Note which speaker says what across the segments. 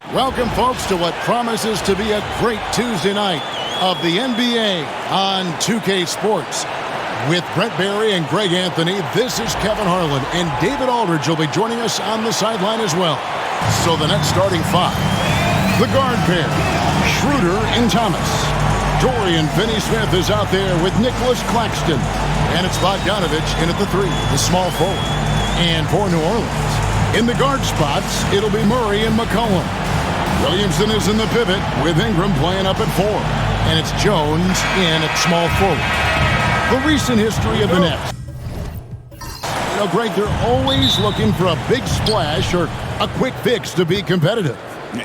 Speaker 1: Welcome, folks, to what promises to be a great Tuesday night of the NBA on 2K Sports. With Brent Barry and Greg Anthony, this is Kevin Harlan, and David Aldridge will be joining us on the sideline as well. So the next starting five. The guard pair, Schroeder and Thomas. Dorian Finney-Smith is out there with Nicholas Claxton. And it's Bogdanovich in at the three, the small forward. And for New Orleans, in the guard spots, it'll be Murray and McCollum. Williamson is in the pivot with Ingram playing up at 4. And it's Jones in at small forward. The recent history of the Nets. You know, Greg, they're always looking for a big splash or a quick fix to be competitive.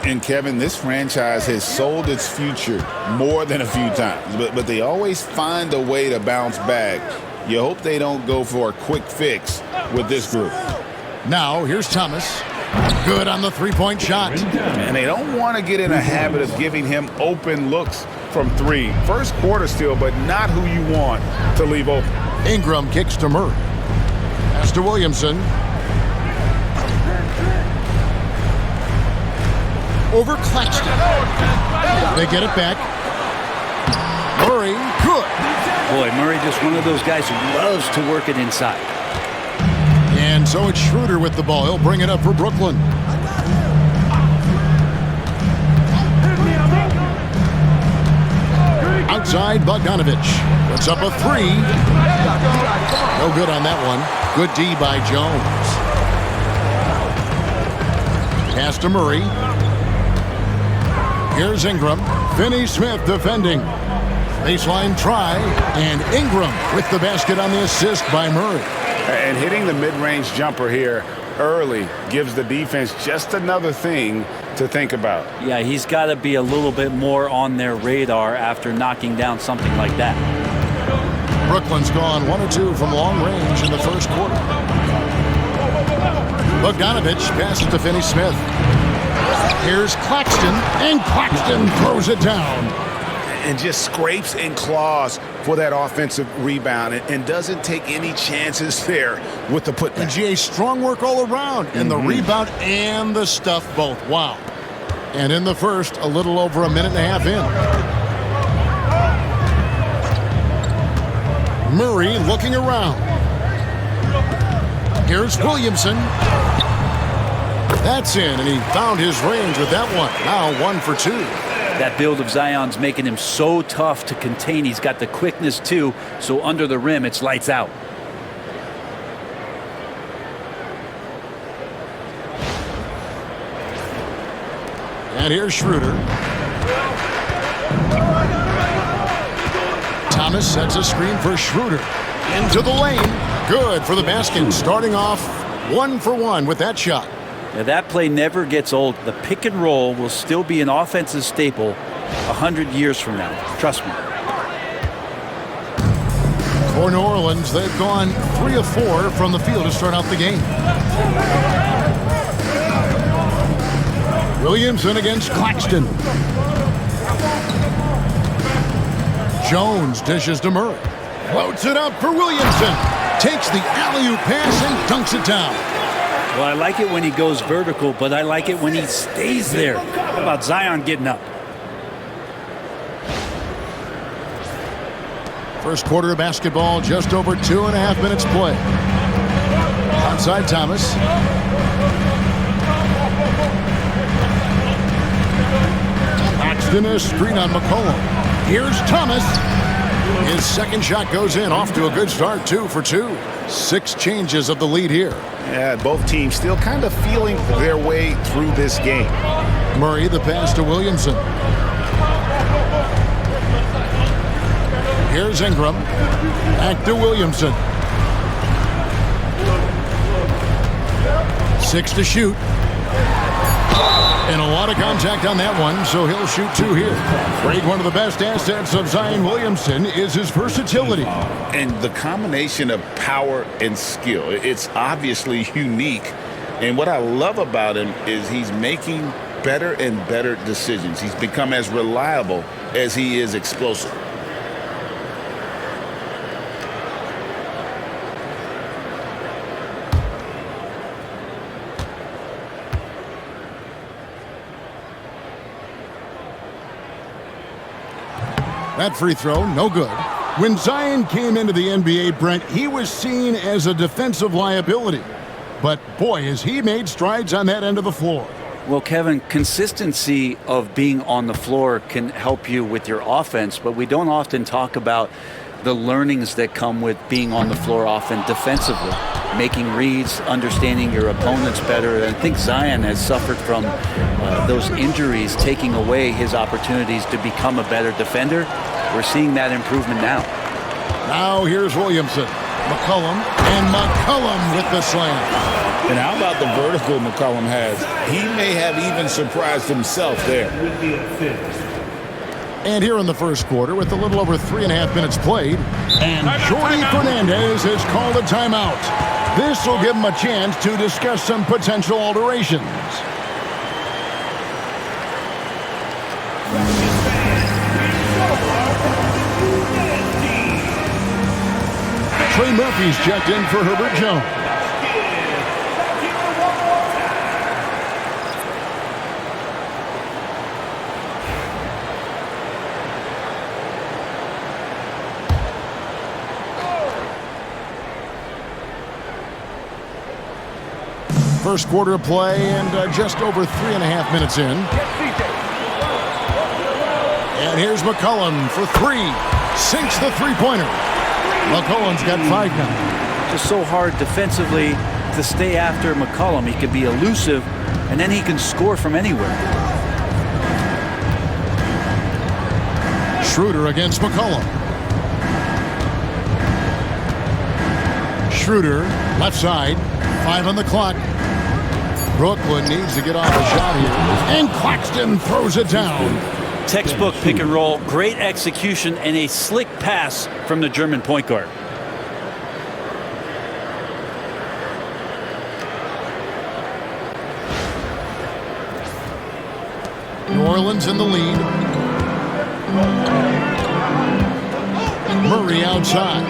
Speaker 2: And, Kevin, this franchise has sold its future more than a few times. But they always find a way to bounce back. You hope they don't go for a quick fix with this group.
Speaker 1: Now, here's Thomas. Good on the three-point shot.
Speaker 2: And they don't want to get in a habit of giving him open looks from three. First quarter still, but not who you want to leave open.
Speaker 1: Ingram kicks to Murray. Pass to Williamson. Over Claxton. They get it back. Murray, good.
Speaker 3: Boy, Murray just one of those guys who loves to work it inside.
Speaker 1: And so it's Schroeder with the ball. He'll bring it up for Brooklyn. Outside, Bogdanovich. Puts up a three. No good on that one. Good D by Jones. Pass to Murray. Here's Ingram. Finney-Smith defending. Baseline try. And Ingram with the basket on the assist by Murray.
Speaker 2: And hitting the mid-range jumper here early gives the defense just another thing to think about.
Speaker 3: Yeah, he's got to be a little bit more on their radar after knocking down something like that.
Speaker 1: Brooklyn's gone 1 or 2 from long range in the first quarter. Bogdanovich passes to Finney-Smith. Here's Claxton, and Claxton throws it down.
Speaker 2: And just scrapes and claws for that offensive rebound and doesn't take any chances there with the putback.
Speaker 1: And GA, strong work all around, and the rebound and the stuff both. Wow. And in the first, a little over a minute and a half in. Murray looking around. Here's Williamson. That's in, and he found his range with that one. Now 1 for 2.
Speaker 3: That build of Zion's making him so tough to contain. He's got the quickness, too, so under the rim, it's lights out.
Speaker 1: And here's Schroeder. Thomas sets a screen for Schroeder. Into the lane. Good for the basket. Starting off 1 for 1 with that shot.
Speaker 3: Now, that play never gets old. The pick and roll will still be an offensive staple 100 years from now. Trust me.
Speaker 1: For New Orleans, they've gone 3 of 4 from the field to start out the game. Williamson against Claxton. Jones dishes to Murray. Floats it up for Williamson. Takes the alley-oop pass and dunks it down.
Speaker 3: Well, I like it when he goes vertical, but I like it when he stays there. How about Zion getting up?
Speaker 1: First quarter of basketball, just over 2.5 minutes play. Outside Thomas. Claxton a screen on McCollum. Here's Thomas. His second shot goes in, off to a good start, 2 for 2. 6 changes of the lead here.
Speaker 2: Yeah, both teams still kind of feeling their way through this game.
Speaker 1: Murray, the pass to Williamson. Here's Ingram. Back to Williamson. 6 to shoot. And a lot of contact on that one, so he'll shoot 2 here. Greg, one of the best assets of Zion Williamson is his versatility.
Speaker 2: And the combination of power and skill, it's obviously unique. And what I love about him is he's making better and better decisions. He's become as reliable as he is explosive.
Speaker 1: That free throw, no good. When Zion came into the NBA, Brent, he was seen as a defensive liability. But, boy, has he made strides on that end of the floor.
Speaker 3: Well, Kevin, consistency of being on the floor can help you with your offense, but we don't often talk about the learnings that come with being on the floor often defensively, making reads, understanding your opponents better. And I think Zion has suffered from those injuries, taking away his opportunities to become a better defender. We're seeing that improvement now.
Speaker 1: Now here's Williamson, McCollum, and McCollum with the slam.
Speaker 2: And how about the vertical McCollum has? He may have even surprised himself there.
Speaker 1: And here in the first quarter, with a little over 3.5 minutes played, and Jordi Fernandez has called a timeout. This will give him a chance to discuss some potential alterations. Trey Murphy's checked in for Herbert Jones. First quarter of play and just over 3.5 minutes in. And here's McCollum for three. Sinks the three-pointer. McCollum's got 5 now.
Speaker 3: Just so hard defensively to stay after McCollum. He can be elusive, and then he can score from anywhere.
Speaker 1: Schroeder against McCollum. Schroeder, left side. 5 on the clock. Brooklyn needs to get off a shot here. And Claxton throws it down.
Speaker 3: Textbook pick and roll, great execution, and a slick pass from the German point guard.
Speaker 1: New Orleans in the lead. Murray outside.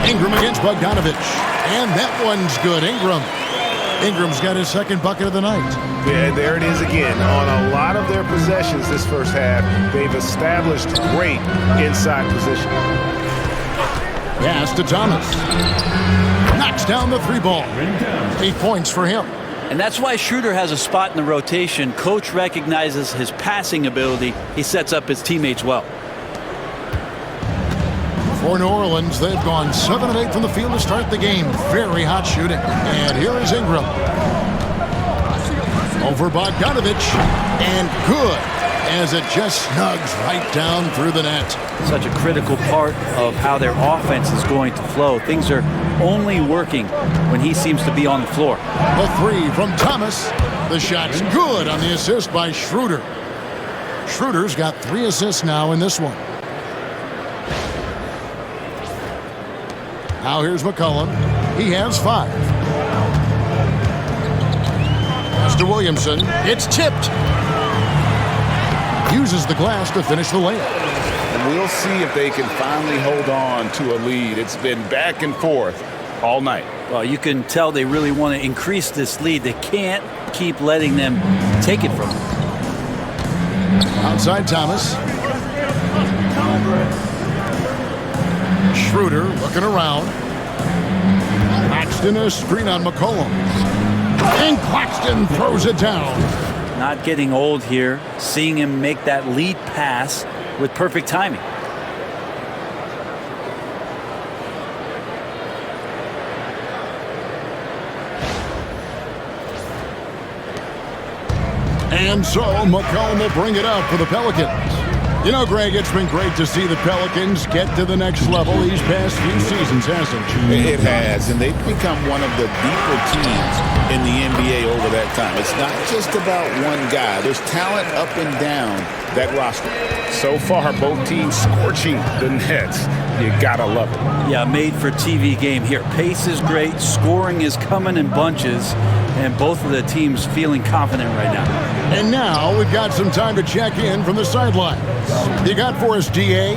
Speaker 1: Ingram against Bogdanovich. And that one's good. Ingram's got his second bucket of the night.
Speaker 4: Yeah, there it is again. On a lot of their possessions this first half, they've established great inside position.
Speaker 1: Pass to Thomas. Knocks down the 3 ball. 8 points for him.
Speaker 3: And that's why Schroeder has a spot in the rotation. Coach recognizes his passing ability. He sets up his teammates well.
Speaker 1: For New Orleans, they've gone 7 of 8 from the field to start the game. Very hot shooting. And here is Ingram. Over Bogdanovich. And good, as it just snugs right down through the net.
Speaker 3: Such a critical part of how their offense is going to flow. Things are only working when he seems to be on the floor.
Speaker 1: The 3 from Thomas. The shot's good on the assist by Schroeder. Schroeder's got 3 assists now in this one. Now here's McCollum. He has 5. Pass to Williamson. It's tipped. Uses the glass to finish the layup.
Speaker 2: And we'll see if they can finally hold on to a lead. It's been back and forth all night.
Speaker 3: Well, you can tell they really want to increase this lead. They can't keep letting them take it from them.
Speaker 1: Outside Thomas. Schroeder looking around. Claxton a screen on McCollum. And Claxton throws it down.
Speaker 3: Not getting old here. Seeing him make that lead pass with perfect timing.
Speaker 1: And so McCollum will bring it up for the Pelicans. You know, Greg, it's been great to see the Pelicans get to the next level these past few seasons, hasn't it?
Speaker 2: It has, and they've become one of the deeper teams in the NBA over that time. It's not just about one guy. There's talent up and down that roster. So far, both teams scorching the Nets. You gotta love it.
Speaker 3: Yeah, made for TV game here. Pace is great. Scoring is coming in bunches. And both of the teams feeling confident right now.
Speaker 1: And now we've got some time to check in from the sidelines. You got for us, DA?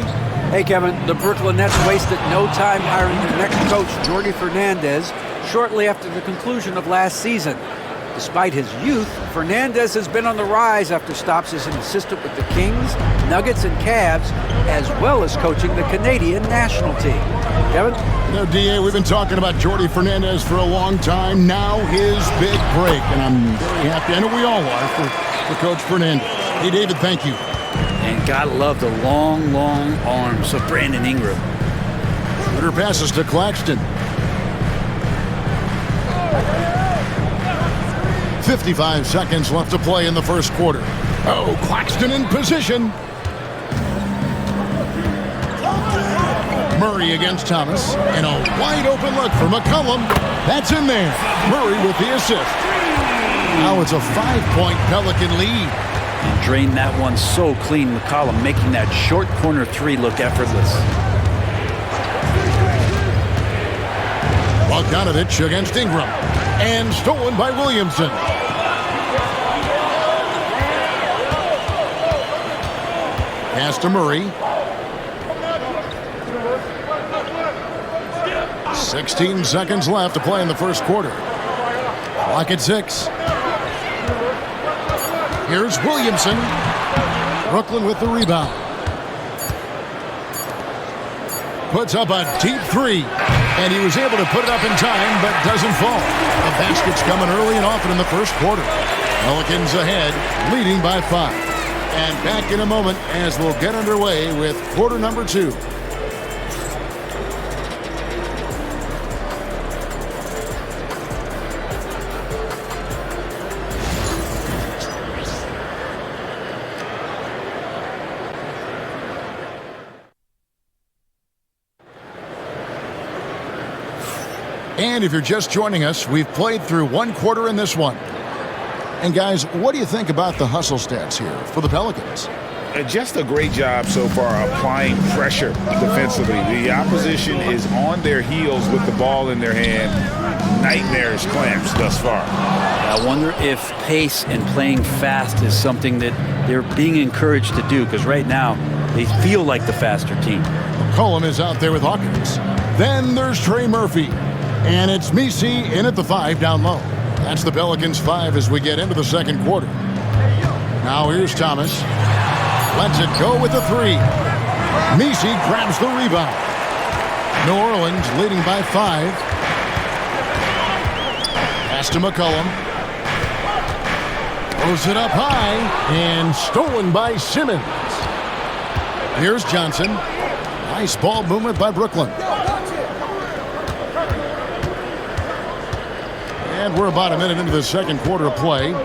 Speaker 5: Hey, Kevin, the Brooklyn Nets wasted no time hiring their next coach, Jordi Fernandez, shortly after the conclusion of last season. Despite his youth, Fernandez has been on the rise after stops as an assistant with the Kings, Nuggets, and Cavs, as well as coaching the Canadian national team. Kevin?
Speaker 1: You know, DA, we've been talking about Jordy Fernandez for a long time. Now his big break, and I'm very happy. I know we all are for Coach Fernandez. Hey, David, thank you.
Speaker 3: And gotta love the long, long arms of Brandon Ingram.
Speaker 1: Twitter passes to Claxton. 55 seconds left to play in the first quarter. Oh, Claxton in position. Murray against Thomas. And a wide open look for McCollum. That's in there. Murray with the assist. Now it's a 5-point Pelican lead.
Speaker 3: And drained that one so clean. McCollum making that short corner three look effortless.
Speaker 1: Bogdanovich against Ingram. And stolen by Williamson. Pass to Murray. 16 seconds left to play in the first quarter. Clock at 6. Here's Williamson. Brooklyn with the rebound. Puts up a deep three. And he was able to put it up in time, but doesn't fall. The basket's coming early and often in the first quarter. Pelicans ahead, leading by 5. And back in a moment as we'll get underway with quarter number 2. And if you're just joining us, we've played through one quarter in this one. And guys, what do you think about the hustle stats here for the Pelicans?
Speaker 2: Just a great job so far applying pressure defensively. The opposition is on their heels with the ball in their hand. Nightmarish clamps thus far.
Speaker 3: I wonder if pace and playing fast is something that they're being encouraged to do, because right now they feel like the faster team.
Speaker 1: McCollum is out there with Hawkins. Then there's Trey Murphy. And it's Messi in at the 5 down low. That's the Pelicans 5 as we get into the second quarter. Now here's Thomas. Lets it go with the 3. Messi grabs the rebound. New Orleans leading by 5. Pass to McCollum. Throws it up high and stolen by Simmons. Here's Johnson. Nice ball movement by Brooklyn. And we're about a minute into the second quarter of play. And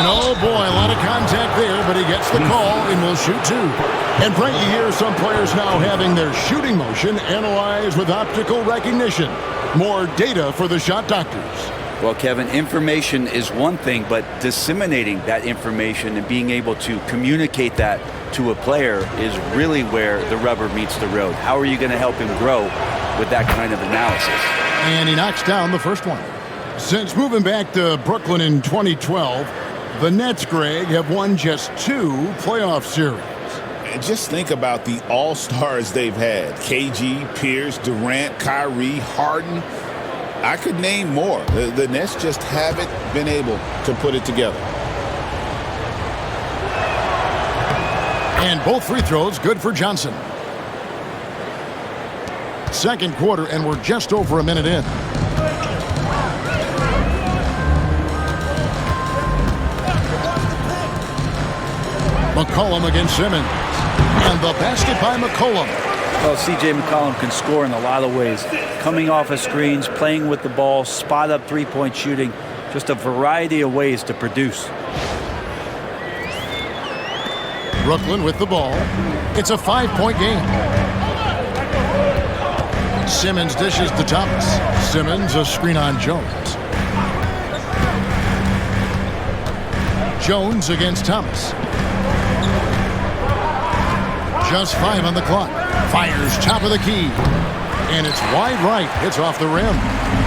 Speaker 1: oh boy, a lot of contact there, but he gets the call and will shoot 2. And Frank, you hear some players now having their shooting motion analyzed with optical recognition. More data for the shot doctors.
Speaker 3: Well, Kevin, information is one thing, but disseminating that information and being able to communicate that to a player is really where the rubber meets the road. How are you going to help him grow with that kind of analysis?
Speaker 1: And he knocks down the first one. Since moving back to Brooklyn in 2012, the Nets, Greg, have won just 2 playoff series.
Speaker 2: And just think about the all-stars they've had. KG, Pierce, Durant, Kyrie, Harden. I could name more. The Nets just haven't been able to put it together.
Speaker 1: And both free throws good for Johnson. Second quarter, and we're just over a minute in. McCollum against Simmons. And the basket by McCollum.
Speaker 3: Well, C.J. McCollum can score in a lot of ways. Coming off of screens, playing with the ball, spot-up three-point shooting. Just a variety of ways to produce.
Speaker 1: Brooklyn with the ball. It's a 5-point game. Simmons dishes to Thomas. Simmons a screen on Jones. Jones against Thomas. Just 5 on the clock. Fires top of the key. And it's wide right. Hits off the rim.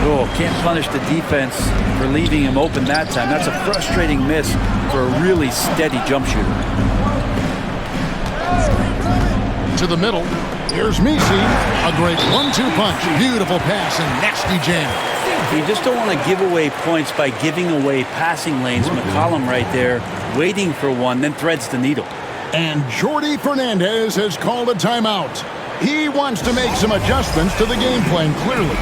Speaker 3: Oh, can't punish the defense for leaving him open that time. That's a frustrating miss for a really steady jump shooter.
Speaker 1: To the middle. Here's Messi. A great 1-2 punch. Beautiful pass and nasty jam.
Speaker 3: You just don't want to give away points by giving away passing lanes. McCollum right there waiting for one, then threads the needle.
Speaker 1: And Jordi Fernandez has called a timeout. He wants to make some adjustments to the game plan, clearly.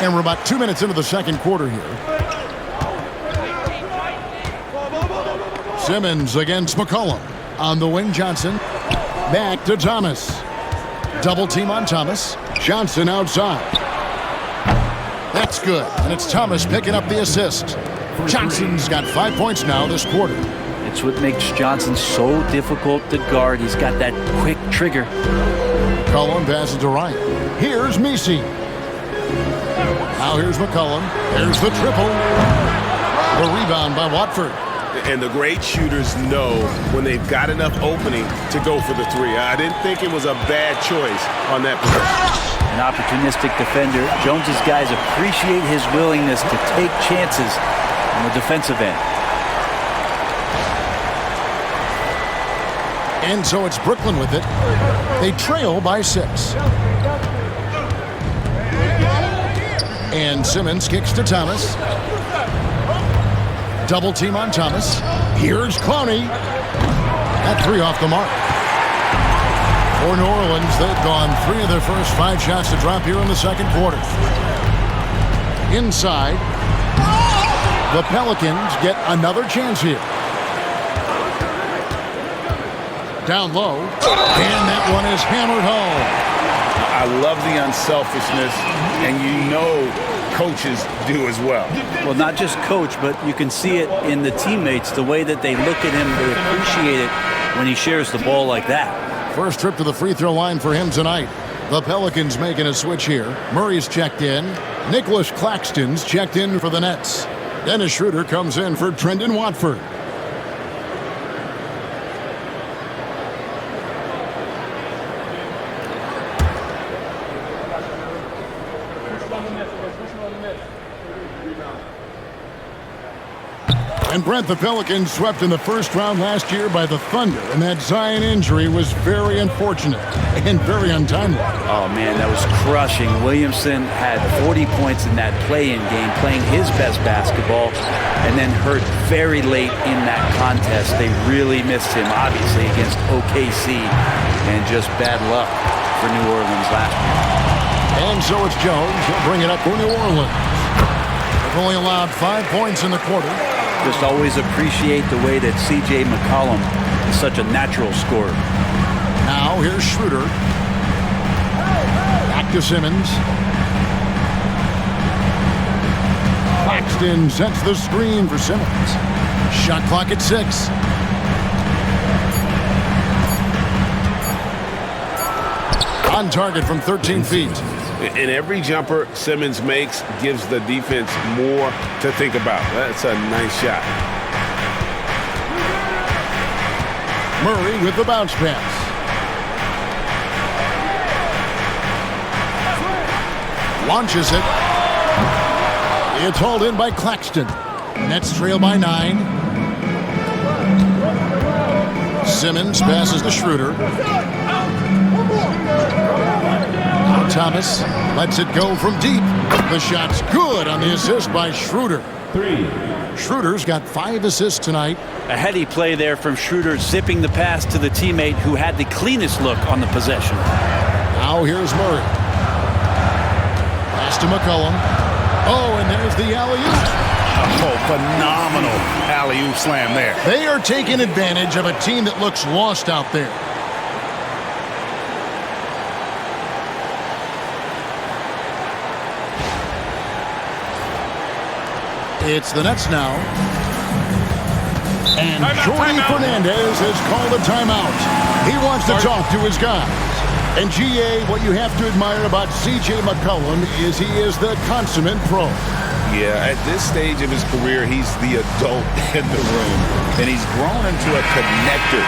Speaker 1: And we're about 2 minutes into the second quarter here. Simmons against McCollum. On the wing, Johnson. Back to Thomas. Double team on Thomas. Johnson outside. That's good. And it's Thomas picking up the assist. Johnson's got 5 points now this quarter.
Speaker 3: It's what makes Johnson so difficult to guard. He's got that quick trigger.
Speaker 1: McCollum passes to Ryan. Here's Messi. Now here's McCollum. There's the triple. The rebound by Watford.
Speaker 4: And the great shooters know when they've got enough opening to go for the three. I didn't think it was a bad choice on that possession.
Speaker 3: An opportunistic defender. Jones's guys appreciate his willingness to take chances on the defensive end.
Speaker 1: And so it's Brooklyn with it. They trail by 6. And Simmons kicks to Thomas. Double team on Thomas. Here's Clowney. That 3 off the mark. For New Orleans, they've gone 3 of their first 5 shots to drop here in the second quarter. Inside, the Pelicans get another chance here. Down low, and that one is hammered home.
Speaker 2: I love the unselfishness, and you know coaches do as well.
Speaker 3: Well, not just coach, but you can see it in the teammates, the way that they look at him. They appreciate it when he shares the ball like that.
Speaker 1: First trip to the free throw line for him tonight. The Pelicans making a switch here. Murray's checked in. Nicholas Claxton's checked in for the Nets. Dennis Schroeder comes in for Trendon Watford. And Brent, the Pelicans swept in the first round last year by the Thunder, and that Zion injury was very unfortunate and very untimely.
Speaker 3: Oh, man, that was crushing. Williamson had 40 points in that play-in game, playing his best basketball, and then hurt very late in that contest. They really missed him, obviously, against OKC, and just bad luck for New Orleans last year.
Speaker 1: And so it's Jones. He'll bring it up for New Orleans. They've only allowed 5 points in the quarter.
Speaker 3: Just always appreciate the way that C.J. McCollum is such a natural scorer.
Speaker 1: Now here's Schroeder. Back to Simmons. Claxton sets the screen for Simmons. Shot clock at 6. On target from 13 feet.
Speaker 4: And every jumper Simmons makes gives the defense more to think about. That's a nice shot.
Speaker 1: Murray with the bounce pass. Launches it. It's hauled in by Claxton. Nets trail by 9. Simmons passes to Schroeder. Thomas lets it go from deep. The shot's good on the assist by Schroeder. Schroeder's got 5 assists tonight.
Speaker 3: A heady play there from Schroeder, zipping the pass to the teammate who had the cleanest look on the possession.
Speaker 1: Now here's Murray. Pass to McCollum. Oh, and there's the alley-oop.
Speaker 2: Oh, phenomenal alley-oop slam there.
Speaker 1: They are taking advantage of a team that looks lost out there. It's the Nets now. And Jordy Fernandez has called a timeout. He wants to talk to his guys. And GA, what you have to admire about C.J. McCollum is he is the consummate pro.
Speaker 2: Yeah, at this stage of his career, he's the adult in the room. And he's grown into a connector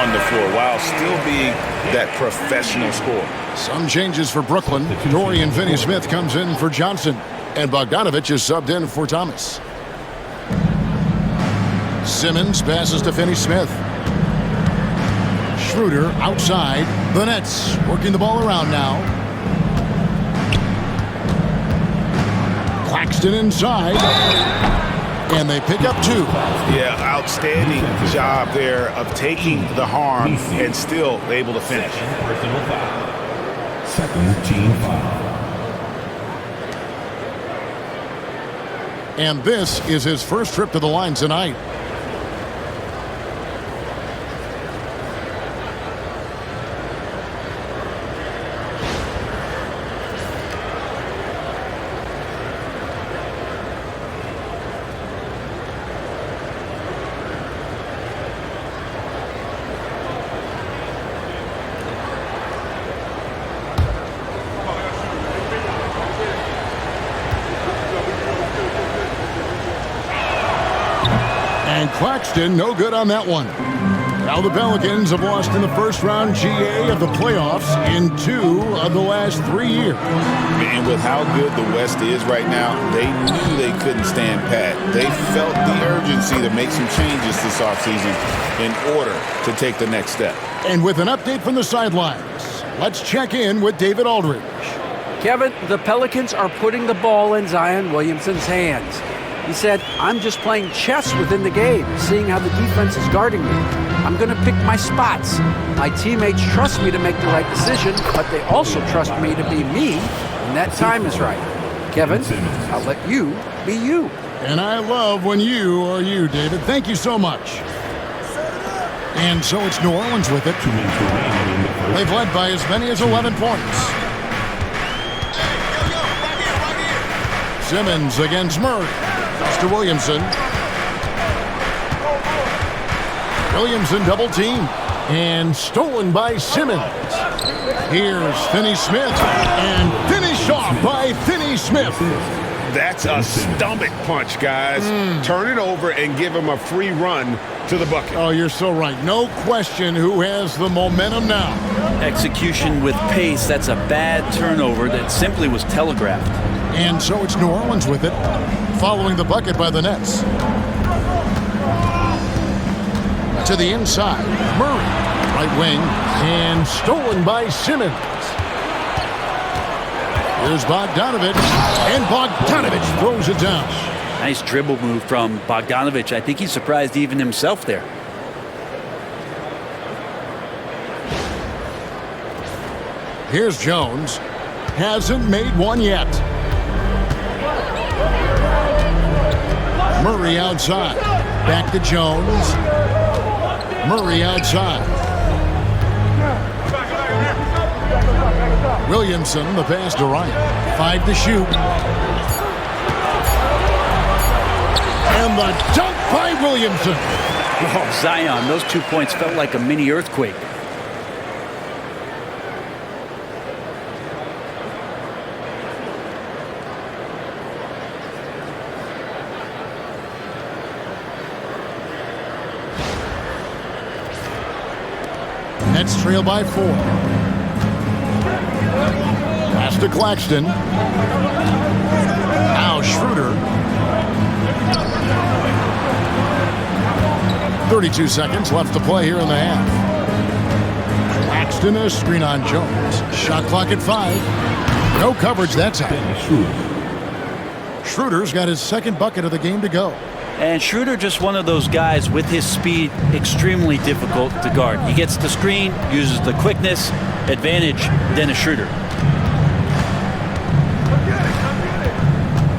Speaker 2: on the floor while still being that professional scorer.
Speaker 1: Some changes for Brooklyn. Dorian Finney-Smith comes in for Johnson. And Bogdanovich is subbed in for Thomas. Simmons passes to Finney-Smith. Schroeder outside. The Nets working the ball around now. Claxton inside. And they pick up 2.
Speaker 4: Yeah, outstanding job there of taking the harm and still able to finish.
Speaker 6: Second team foul.
Speaker 1: And this is his first trip to the line tonight. And Claxton, no good on that one. Now the Pelicans have lost in the first round GA of the playoffs in 2 of the last 3 years.
Speaker 2: And with how good the West is right now, they knew they couldn't stand pat. They felt the urgency to make some changes this offseason in order to take the next step.
Speaker 1: And with an update from the sidelines, let's check in with David Aldridge.
Speaker 5: Kevin, the Pelicans are putting the ball in Zion Williamson's hands. He said, I'm just playing chess within the game, seeing how the defense is guarding me. I'm going to pick my spots. My teammates trust me to make the right decision, but they also trust me to be me when that time is right. Kevin, I'll let you be you.
Speaker 1: And I love when you are you, David. Thank you so much. And so it's New Orleans with it. They've led by as many as 11 points. Simmons against Murray. Pass to Williamson. Williamson double team. And stolen by Simmons. Here's Finney-Smith. And finished off by Finney-Smith.
Speaker 4: That's a stomach punch, guys. Turn it over and give him a free run to the bucket.
Speaker 1: Oh, you're so right. No question who has the momentum now.
Speaker 3: Execution with pace. That's a bad turnover that simply was telegraphed.
Speaker 1: And so it's New Orleans with it, following the bucket by the Nets. To the inside, Murray, right wing, and stolen by Simmons. Here's Bogdanovich, and Bogdanovich throws it down.
Speaker 3: Nice dribble move from Bogdanovich. I think he surprised even himself there.
Speaker 1: Here's Jones. Hasn't made one yet. Murray outside. Back to Jones. Murray outside. Williamson, the pass to Ryan. 5 to shoot. And the dunk by Williamson.
Speaker 3: Oh, Zion, those 2 points felt like a mini earthquake.
Speaker 1: Nets trail by 4. Pass to Claxton. Now Schroeder. 32 seconds left to play here in the half. Paxton, a screen on Jones. Shot clock at 5. No coverage that time. Schroeder's got his second bucket of the game to go.
Speaker 3: And Schroeder just one of those guys with his speed, extremely difficult to guard. He gets the screen, uses the quickness, advantage, Dennis Schroeder.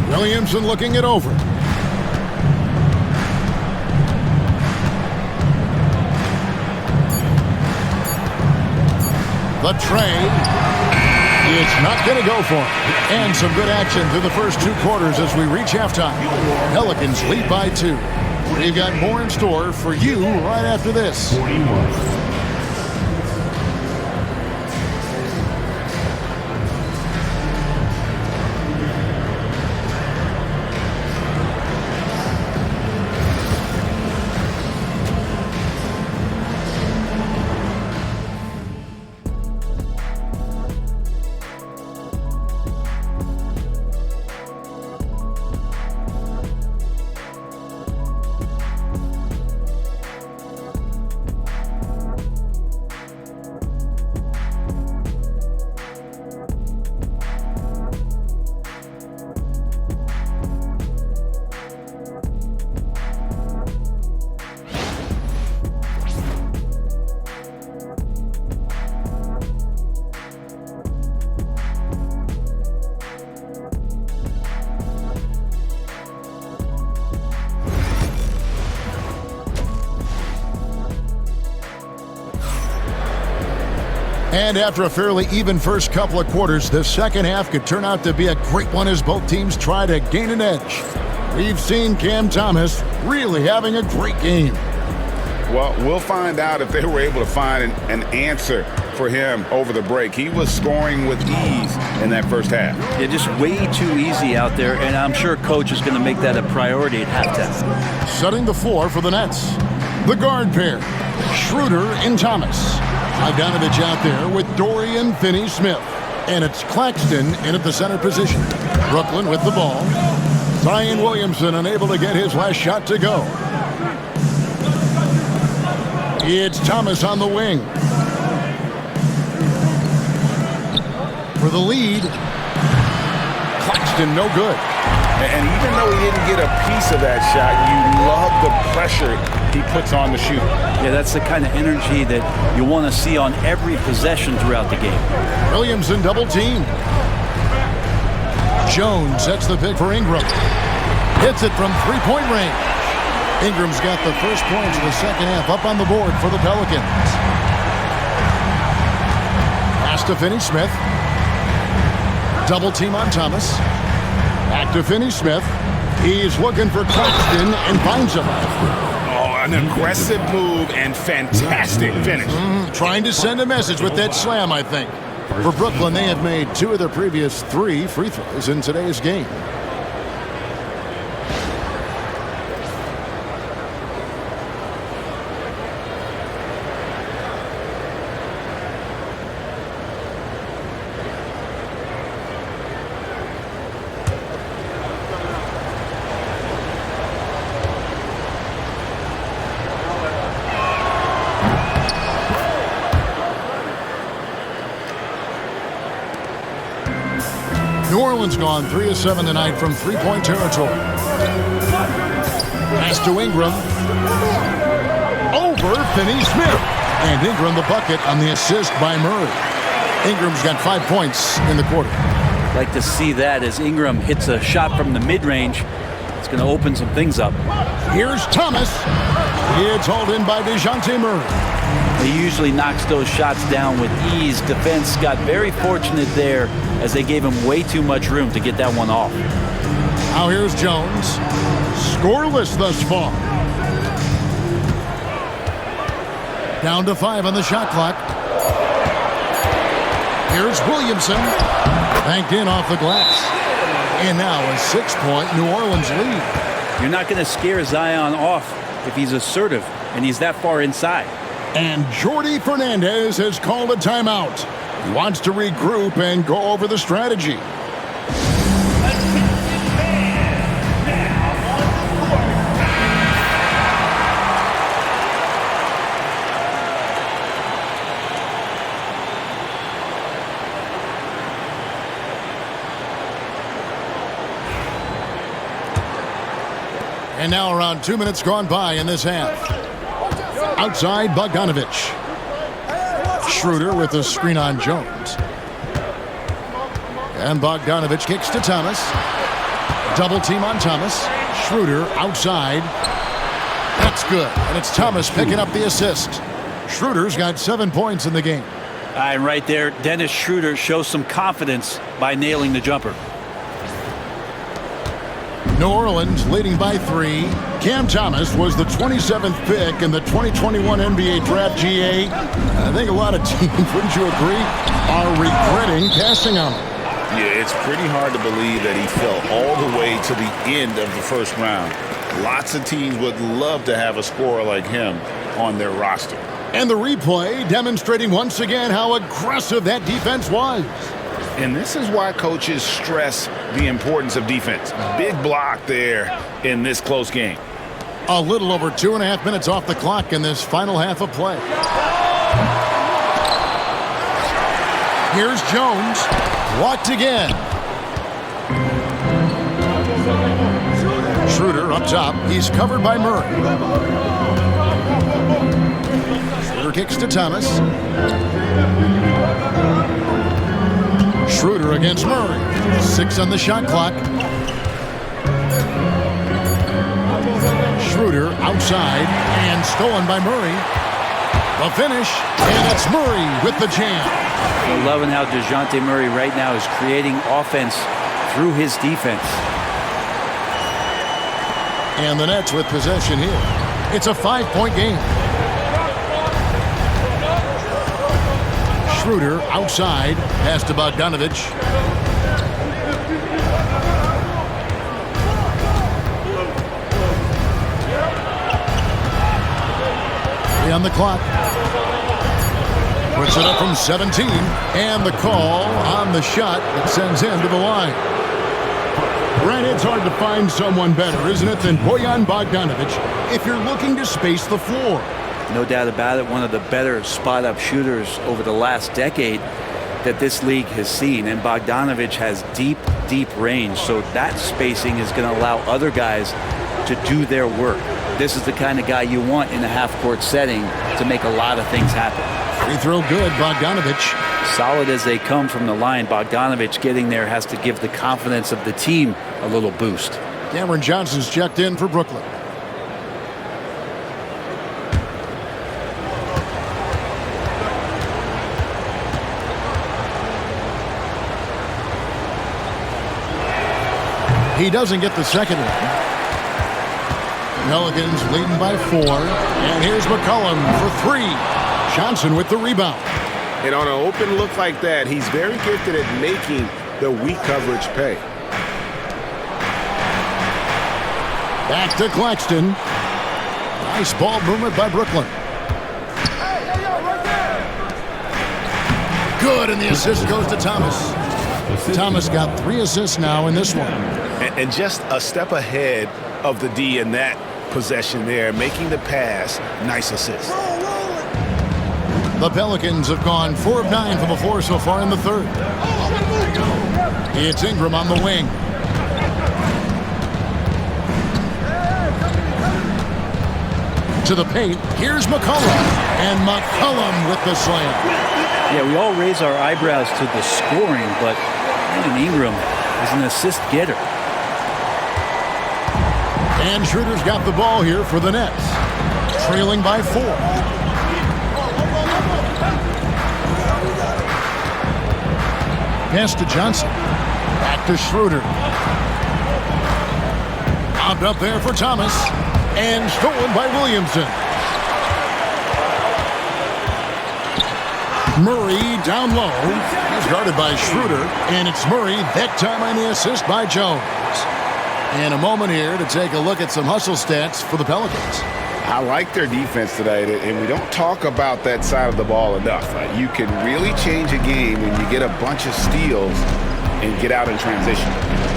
Speaker 1: Williamson looking it over. The tray. It's not going to go for him. And some good action through the first 2 quarters as we reach halftime. Pelicans lead by 2. We've got more in store for you right after this.
Speaker 6: 41.
Speaker 1: And after a fairly even first couple of quarters, the second half could turn out to be a great one as both teams try to gain an edge. We've seen Cam Thomas really having a great game.
Speaker 2: Well, we'll find out if they were able to find an answer for him over the break. He was scoring with ease in that first half.
Speaker 3: Yeah, just way too easy out there, and I'm sure coach is going to make that a priority at halftime.
Speaker 1: Setting the floor for the Nets. The guard pair, Schroeder and Thomas. Bogdanovich out there with Dorian Finney-Smith. And it's Claxton in at the center position. Brooklyn with the ball. Zion Williamson unable to get his last shot to go. It's Thomas on the wing. For the lead. Claxton no good.
Speaker 2: And even though he didn't get a piece of that shot, you love the pressure he puts on the shooter.
Speaker 3: Yeah, that's the kind of energy that you want to see on every possession throughout the game.
Speaker 1: Williamson double team. Jones sets the pick for Ingram. Hits it from three-point range. Ingram's got the first points of the second half up on the board for the Pelicans. Pass to Finney-Smith. Double team on Thomas. Back to Finney-Smith. He's looking for Claxton and finds him.
Speaker 4: Oh, an aggressive move and fantastic finish.
Speaker 1: Trying to send a message with that slam, I think. For Brooklyn, they have made 2 of their previous 3 free throws in today's game. New Orleans gone 3 of 7 tonight from three-point territory. Pass to Ingram. Over Finney-Smith. And Ingram the bucket on the assist by Murray. Ingram's got 5 points in the quarter.
Speaker 3: Like to see that as Ingram hits a shot from the mid-range. It's going to open some things up.
Speaker 1: Here's Thomas. It's hauled in by DeJounte Murray.
Speaker 3: He usually knocks those shots down with ease. Defense got very fortunate there as they gave him way too much room to get that one off.
Speaker 1: Now here's Jones. Scoreless thus far. Down to 5 on the shot clock. Here's Williamson. Banked in off the glass. And now a 6-point New Orleans lead.
Speaker 3: You're not going to scare Zion off if he's assertive and he's that far inside.
Speaker 1: And Jordi Fernandez has called a timeout. He wants to regroup and go over the strategy. And now around 2 minutes gone by in this half. Outside, Bogdanovich. Schroeder with the screen on Jones. And Bogdanovich kicks to Thomas. Double team on Thomas. Schroeder outside. That's good. And it's Thomas picking up the assist. Schroeder's got 7 points in the game.
Speaker 3: And right there, Dennis Schroeder shows some confidence by nailing the jumper.
Speaker 1: New Orleans leading by 3. Cam Thomas was the 27th pick in the 2021 NBA Draft GA. I think a lot of teams, wouldn't you agree, are regretting passing on him.
Speaker 2: Yeah, it's pretty hard to believe that he fell all the way to the end of the first round. Lots of teams would love to have a scorer like him on their roster.
Speaker 1: And the replay demonstrating once again how aggressive that defense was.
Speaker 2: And this is why coaches stress the importance of defense. Big block there in this close game.
Speaker 1: A little over 2.5 minutes off the clock in this final half of play. Here's Jones. Blocked again. Schroeder up top. He's covered by Murray. Schroeder kicks to Thomas. Schroeder against Murray. 6 on the shot clock. Schroeder outside and stolen by Murray. The finish, and it's Murray with the jam.
Speaker 3: I'm loving how DeJounte Murray right now is creating offense through his defense.
Speaker 1: And the Nets with possession here. It's a 5-point game. Schroeder outside, pass to Bogdanovich. On the clock. Puts it up from 17. And the call on the shot that sends him to the line. Brent, it's hard to find someone better, isn't it, than Bojan Bogdanovich if you're looking to space the floor.
Speaker 3: No doubt about it, one of the better spot-up shooters over the last decade that this league has seen. And Bogdanovich has deep, deep range. So that spacing is going to allow other guys to do their work. This is the kind of guy you want in a half-court setting to make a lot of things happen.
Speaker 1: Free throw good, Bogdanovich.
Speaker 3: Solid as they come from the line, Bogdanovich getting there has to give the confidence of the team a little boost.
Speaker 1: Cameron Johnson's checked in for Brooklyn. He doesn't get the second one. Pelicans leading by 4. And here's McCollum for 3. Johnson with the rebound.
Speaker 4: And on an open look like that, he's very gifted at making the weak coverage pay.
Speaker 1: Back to Claxton. Nice ball movement by Brooklyn. Good, and the assist goes to Thomas. Thomas got 3 assists now in this one.
Speaker 4: And just a step ahead of the D in that possession there, making the pass. Nice assist.
Speaker 1: The Pelicans have gone 4 of 9 from the floor so far in the third. It's Ingram on the wing. To the paint. Here's McCollum. And McCollum with the slam.
Speaker 3: Yeah, we all raise our eyebrows to the scoring, but Brandon Ingram is an assist getter.
Speaker 1: And Schroeder's got the ball here for the Nets. Trailing by 4. Pass to Johnson. Back to Schroeder. Popped up there for Thomas. And stolen by Williamson. Murray down low. He's guarded by Schroeder. And it's Murray, that time on the assist by Jones. And a moment here to take a look at some hustle stats for the Pelicans.
Speaker 2: I like their defense tonight, and we don't talk about that side of the ball enough. You can really change a game when you get a bunch of steals and get out in transition.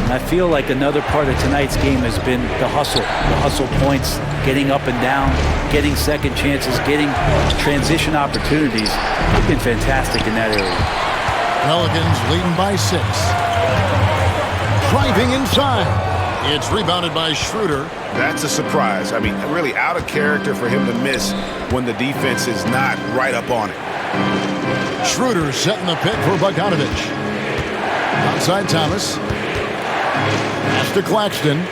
Speaker 3: And I feel like another part of tonight's game has been the hustle points, getting up and down, getting second chances, getting transition opportunities. They've been fantastic in that area.
Speaker 1: Pelicans leading by 6. Driving inside. It's rebounded by Schroeder.
Speaker 4: That's a surprise. I mean, really out of character for him to miss when the defense is not right up on it.
Speaker 1: Schroeder setting the pick for Bogdanovich. Outside Thomas. Pass to Claxton.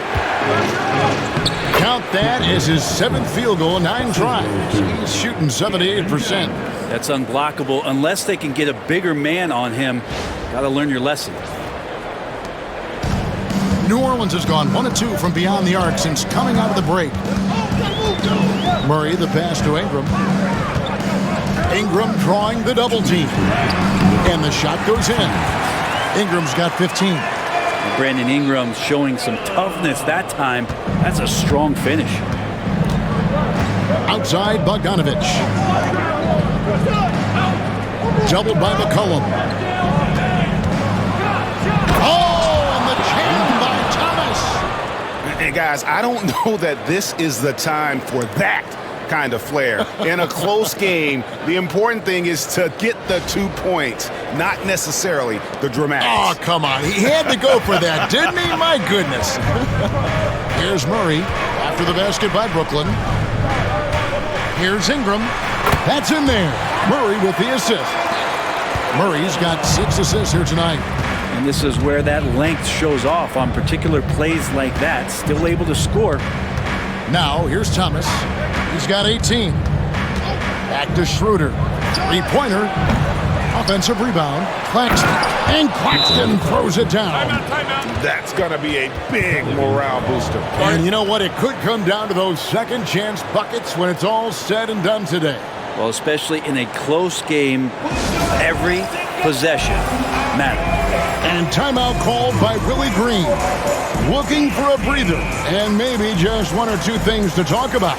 Speaker 1: Count that as his 7th field goal, 9 tries. He's shooting 78%.
Speaker 3: That's unblockable unless they can get a bigger man on him. Got to learn your lesson.
Speaker 1: New Orleans has gone 1 of 2 from beyond the arc since coming out of the break. Murray, the pass to Ingram. Ingram drawing the double team. And the shot goes in. Ingram's got 15.
Speaker 3: Brandon Ingram showing some toughness that time. That's a strong finish.
Speaker 1: Outside Bogdanovich. Doubled by McCollum. Oh, and the jam by Thomas.
Speaker 4: And guys, I don't know that this is the time for that kind of flair. In a close game, the important thing is to get the 2 points, not necessarily the dramatics.
Speaker 1: Oh, come on. He had to go for that, didn't he? My goodness. Here's Murray after the basket by Brooklyn. Here's Ingram. That's in there. Murray with the assist. Murray's got 6 assists here tonight.
Speaker 3: And this is where that length shows off on particular plays like that. Still able to score.
Speaker 1: Now, here's Thomas. He's got 18. Back to Schroeder. 3-pointer. Offensive rebound. Claxton. And Claxton throws it down.
Speaker 4: That's going to be a big morale booster.
Speaker 1: And you know what? It could come down to those second chance buckets when it's all said and done today.
Speaker 3: Well, especially in a close game, every possession matters.
Speaker 1: And timeout called by Willie Green. Looking for a breather and maybe just 1 or 2 things to talk about.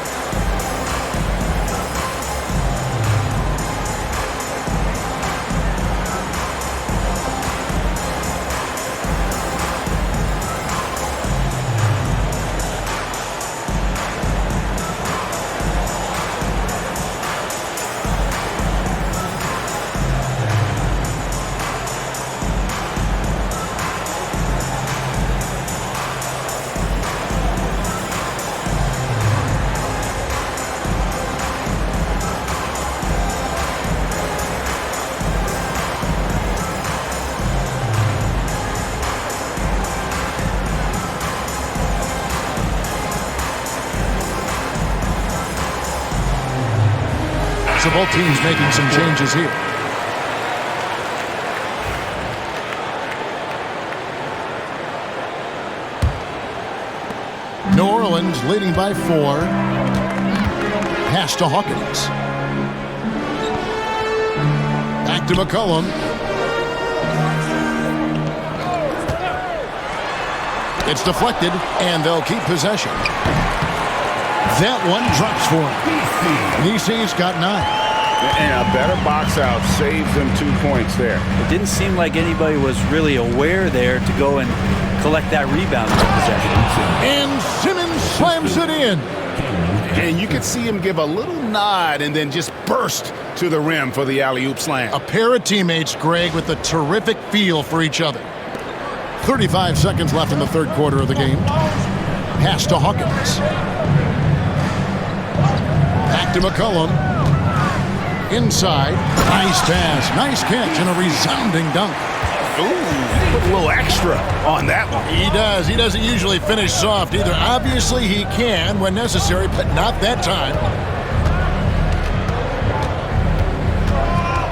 Speaker 1: So both teams making some changes here. New Orleans leading by 4. Pass to Hawkins. Back to McCollum. It's deflected, and they'll keep possession. That one drops for him. Nisey's got 9.
Speaker 2: And a better box out saves them 2 points there.
Speaker 3: It didn't seem like anybody was really aware there to go and collect that rebound possession.
Speaker 1: And Simmons slams it in.
Speaker 4: And you could see him give a little nod and then just burst to the rim for the alley-oop slam.
Speaker 1: A pair of teammates, Greg, with a terrific feel for each other. 35 seconds left in the third quarter of the game. Pass to Hawkins. Back to McCollum. Inside. Nice pass. Nice catch and a resounding dunk.
Speaker 4: Ooh, put a little extra on that one.
Speaker 1: He does. He doesn't usually finish soft either. Obviously, he can when necessary, but not that time.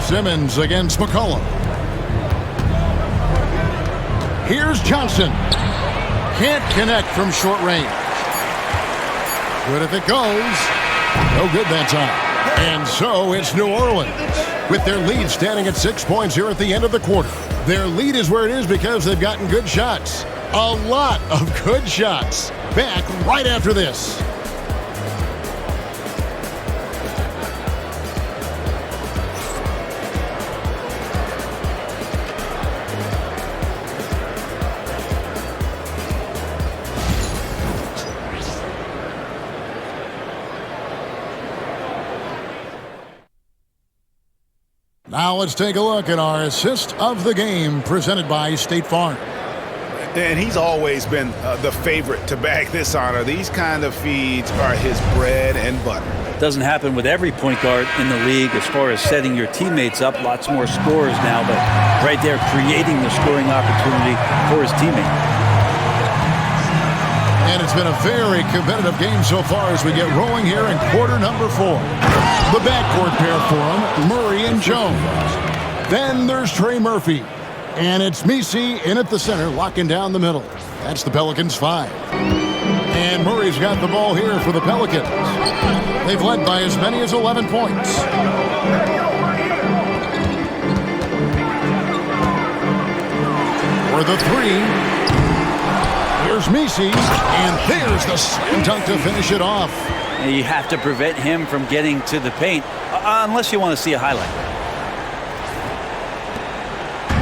Speaker 1: Simmons against McCollum. Here's Johnson. Can't connect from short range. Good if it goes. No good that time. And so it's New Orleans with their lead standing at 6 points here at the end of the quarter. Their lead is where it is because they've gotten good shots. A lot of good shots. Back right after this. Now let's take a look at our assist of the game presented by State Farm.
Speaker 4: And he's always been the favorite to bag this honor. These kind of feeds are his bread and butter.
Speaker 3: Doesn't happen with every point guard in the league as far as setting your teammates up. Lots more scorers now, but right there creating the scoring opportunity for his teammate.
Speaker 1: And it's been a very competitive game so far as we get rolling here in quarter number 4. The backcourt pair for him, Murray and Jones. Then there's Trey Murphy. And it's Messi in at the center, locking down the middle. That's the Pelicans 5. And Murray's got the ball here for the Pelicans. They've led by as many as 11 points. For the 3. Here's Messi, and there's the slam dunk to finish it off.
Speaker 3: And you have to prevent him from getting to the paint, unless you want to see a highlight.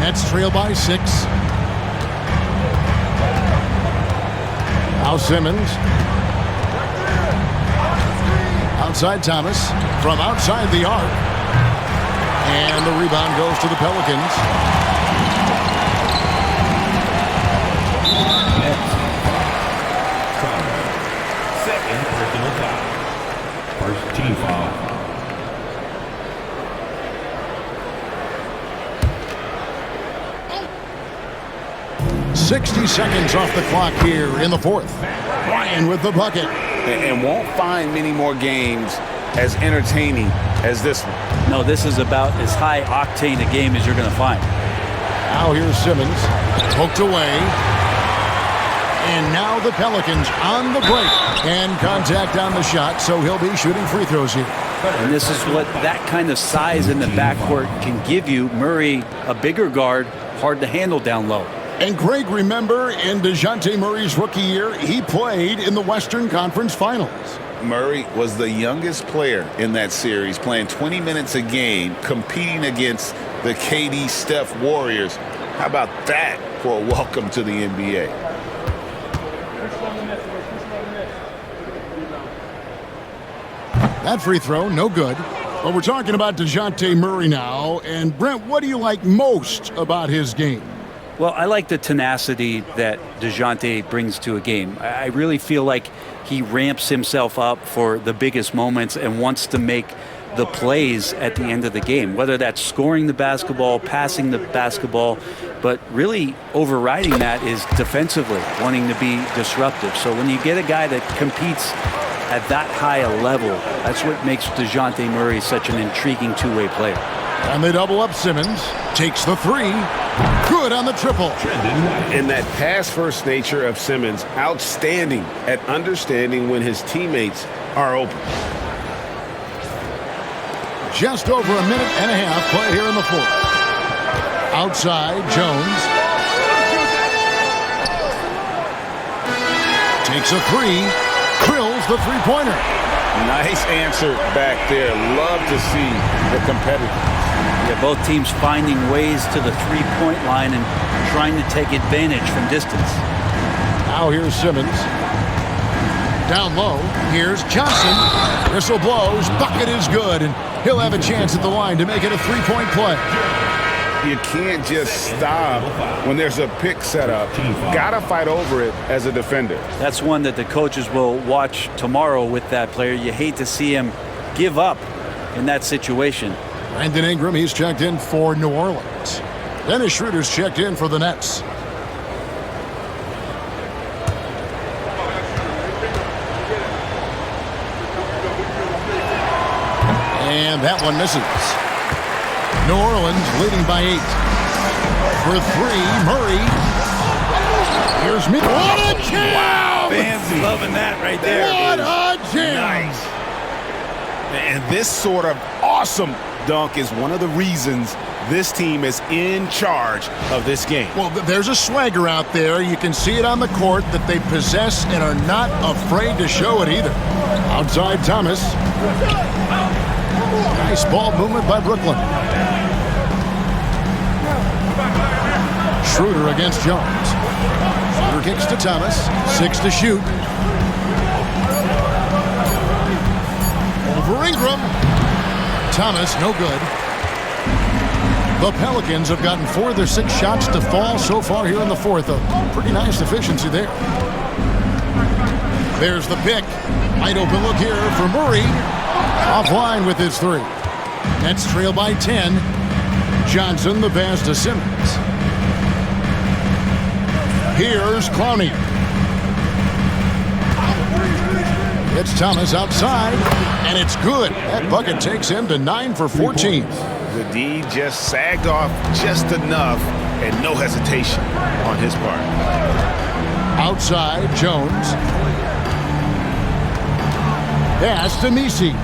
Speaker 1: Nets trail by 6. Now Simmons. Outside Thomas. From outside the arc. And the rebound goes to the Pelicans.
Speaker 6: Second personal foul. First team foul.
Speaker 1: 60 seconds off the clock here in the 4th. Ryan with the bucket.
Speaker 2: And won't find many more games as entertaining as this one.
Speaker 3: No, this is about as high octane a game as you're going to find.
Speaker 1: Now here's Simmons. Poked away. And now the Pelicans on the break. And contact on the shot, so he'll be shooting free throws here.
Speaker 3: And this is what that kind of size in the backcourt can give you. Murray, a bigger guard, hard to handle down low.
Speaker 1: And Greg, remember in DeJounte Murray's rookie year, he played in the Western Conference Finals.
Speaker 2: Murray was the youngest player in that series, playing 20 minutes a game, competing against the KD Steph Warriors. How about that for a welcome to the NBA?
Speaker 1: That free throw, no good. But we're talking about DeJounte Murray now. And Brent, what do you like most about his game?
Speaker 3: Well, I like the tenacity that DeJounte brings to a game. I really feel like he ramps himself up for the biggest moments and wants to make the plays at the end of the game, whether that's scoring the basketball, passing the basketball, but really overriding that is defensively, wanting to be disruptive. So when you get a guy that competes at that high a level, that's what makes DeJounte Murray such an intriguing two-way player.
Speaker 1: And they double up Simmons. Takes the 3. Good on the triple.
Speaker 4: And that pass-first nature of Simmons, outstanding at understanding when his teammates are open.
Speaker 1: Just over a minute and a half play here in the 4th. Outside, Jones. Takes a 3. Drills the three-pointer.
Speaker 2: Nice answer back there. Love to see the competitors.
Speaker 3: Yeah, both teams finding ways to the three-point line and trying to take advantage from distance.
Speaker 1: Now here's Simmons. Down low, here's Johnson. Whistle blows, bucket is good, and he'll have a chance at the line to make it a three-point play.
Speaker 2: You can't just stop when there's a pick set up. Gotta fight over it as a defender.
Speaker 3: That's one that the coaches will watch tomorrow with that player. You hate to see him give up in that situation.
Speaker 1: Brandon Ingram, he's checked in for New Orleans. Dennis Schroeder's checked in for the Nets. And that one misses. New Orleans leading by 8. For 3, Murray. Here's me. What a jam!
Speaker 4: Wow, fans loving that right there.
Speaker 1: What a jam!
Speaker 4: Nice. And this sort of awesome dunk is one of the reasons this team is in charge of this game.
Speaker 1: Well, there's a swagger out there. You can see it on the court that they possess and are not afraid to show it either. Outside Thomas. Nice ball movement by Brooklyn. Schroeder against Jones. Schroeder kicks to Thomas. 6 to shoot. Over Ingram. Thomas, no good. The Pelicans have gotten 4 of their 6 shots to fall so far here in the fourth. A pretty nice efficiency there. There's the pick. Wide open look here for Murray. Offline with his 3. Nets trail by 10. Johnson the pass to Simmons. Here's Clowney. It's Thomas outside, and it's good. That bucket takes him to 9 for 14.
Speaker 4: The D just sagged off just enough, and no hesitation on his part.
Speaker 1: Outside, Jones. Pass to Messi.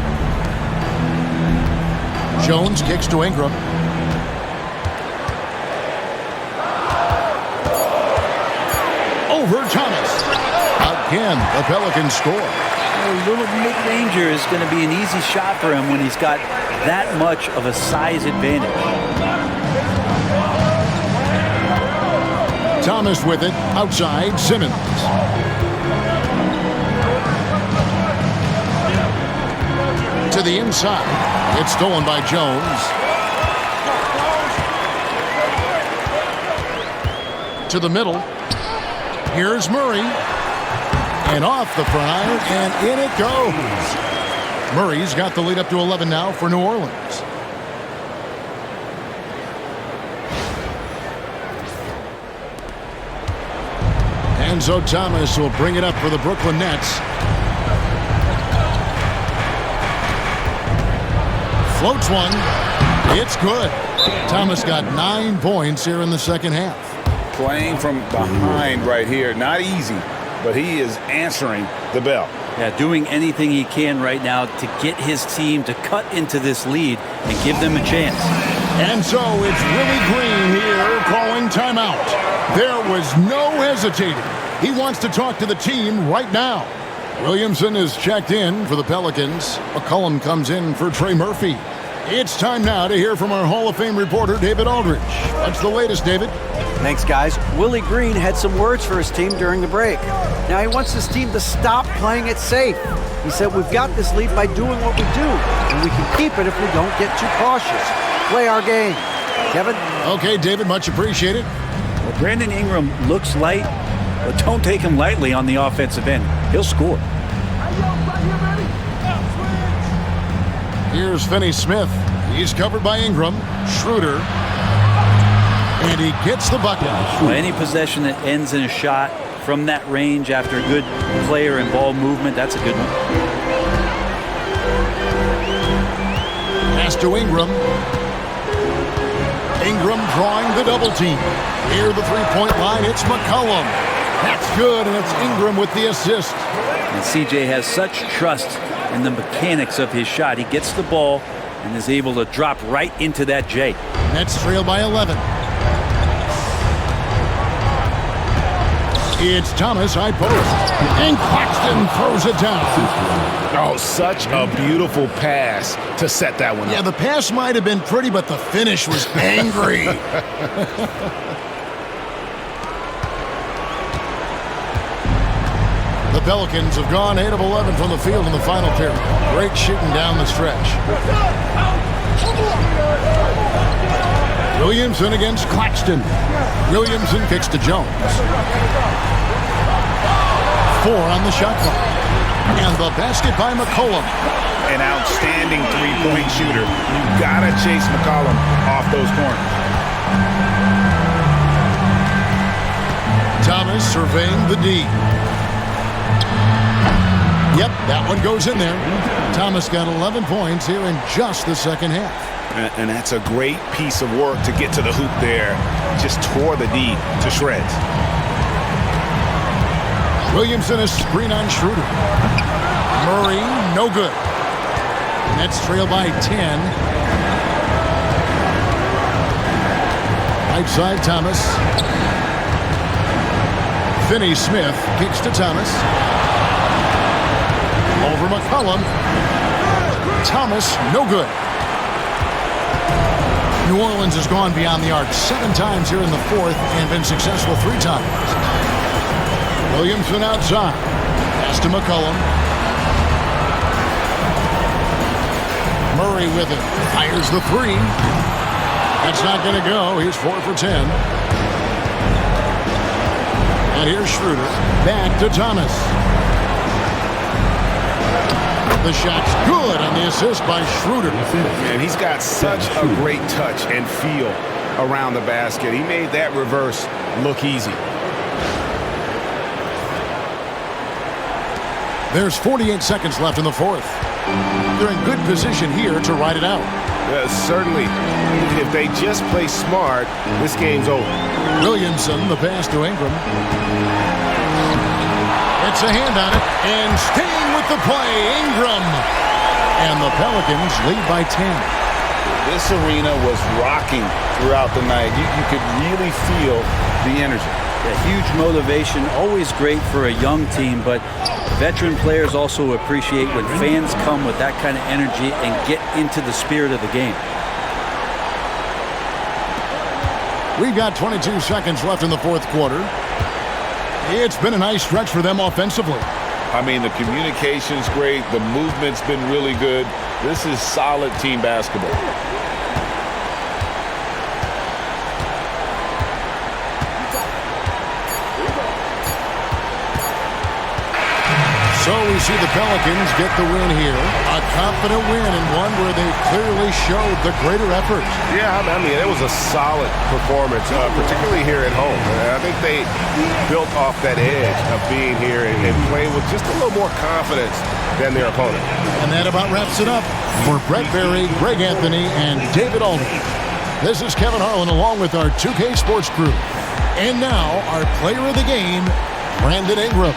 Speaker 1: Jones kicks to Ingram. Over Thomas. Again, the Pelicans score.
Speaker 3: A little mid-ranger is going to be an easy shot for him when he's got that much of a size advantage.
Speaker 1: Thomas with it. Outside, Simmons. To the inside. It's stolen by Jones. To the middle. Here's Murray. And off the front, and in it goes. Murray's got the lead up to 11 now for New Orleans. And so Thomas will bring it up for the Brooklyn Nets. Floats one. It's good. Thomas got 9 points here in the second half.
Speaker 2: Playing from behind right here, not easy, but he is answering the bell.
Speaker 3: Yeah, doing anything he can right now to get his team to cut into this lead and give them a chance.
Speaker 1: And so it's Willie Green here calling timeout. There was no hesitating. He wants to talk to the team right now. Williamson is checked in for the Pelicans. McCollum comes in for Trey Murphy. It's time now to hear from our Hall of Fame reporter, David Aldridge. What's the latest, David?
Speaker 5: Thanks, guys. Willie Green had some words for his team during the break. Now he wants his team to stop playing it safe. He said, we've got this lead by doing what we do, and we can keep it if we don't get too cautious. Play our game. Kevin?
Speaker 1: Okay, David, much appreciated.
Speaker 3: Well, Brandon Ingram looks light, but don't take him lightly on the offensive end. He'll score.
Speaker 1: Here's Finney-Smith. He's covered by Ingram. Schroeder. And he gets the bucket.
Speaker 3: Well, any possession that ends in a shot from that range after a good player and ball movement, that's a good one.
Speaker 1: Pass to Ingram. Ingram drawing the double team. Near the three-point line, it's McCollum. That's good, and it's Ingram with the assist.
Speaker 3: And CJ has such trust in the mechanics of his shot. He gets the ball and is able to drop right into that J.
Speaker 1: Nets trail by 11. It's Thomas, high post. And Claxton throws it down.
Speaker 4: Oh, such a beautiful pass to set that one up.
Speaker 1: Yeah, the pass might have been pretty, but the finish was angry. The Pelicans have gone 8 of 11 from the field in the final period. Great shooting down the stretch. Williamson against Claxton. Williamson kicks to Jones. 4 on the shot clock. And the basket by McCollum.
Speaker 4: An outstanding three-point shooter. You gotta chase McCollum off those corners.
Speaker 1: Thomas surveying the D. Yep, that one goes in there. Thomas got 11 points here in just the second half.
Speaker 4: And that's a great piece of work to get to the hoop there. Just tore the D to shreds.
Speaker 1: Williamson is screen on Schroeder. Murray, no good. Nets trail by 10. Right side, Thomas. Finney-Smith kicks to Thomas. Over McCollum. Thomas, no good. New Orleans has gone beyond the arc 7 times here in the fourth and been successful 3 times. Williamson outside. Pass to McCollum. Murray with it. Fires the 3. That's not going to go. He's 4 for 10. And here's Schroeder. Back to Thomas. The shot's good on the assist by Schroeder.
Speaker 4: And he's got such a great touch and feel around the basket. He made that reverse look easy.
Speaker 1: There's 48 seconds left in the fourth. They're in good position here to ride it out.
Speaker 4: Certainly, if they just play smart, this game's over.
Speaker 1: Williamson, the pass to Ingram. It's a hand on it, and staying with the play, Ingram. And the Pelicans lead by 10.
Speaker 2: This arena was rocking throughout the night. You could really feel the energy.
Speaker 3: A huge motivation, always great for a young team, but veteran players also appreciate when fans come with that kind of energy and get into the spirit of the game.
Speaker 1: We've got 22 seconds left in the fourth quarter. It's been a nice stretch for them offensively.
Speaker 2: I mean, the communication's great. The movement's been really good. This is solid team basketball.
Speaker 1: So we see the Pelicans get the win here. A confident win and one where they clearly showed the greater effort.
Speaker 4: Yeah, I mean, it was a solid performance, particularly here at home. I think they built off that edge of being here and playing with just a little more confidence than their opponent.
Speaker 1: And that about wraps it up for Brett Berry, Greg Anthony, and David Aldridge. This is Kevin Harlan along with our 2K Sports crew. And now our player of the game, Brandon Ingram.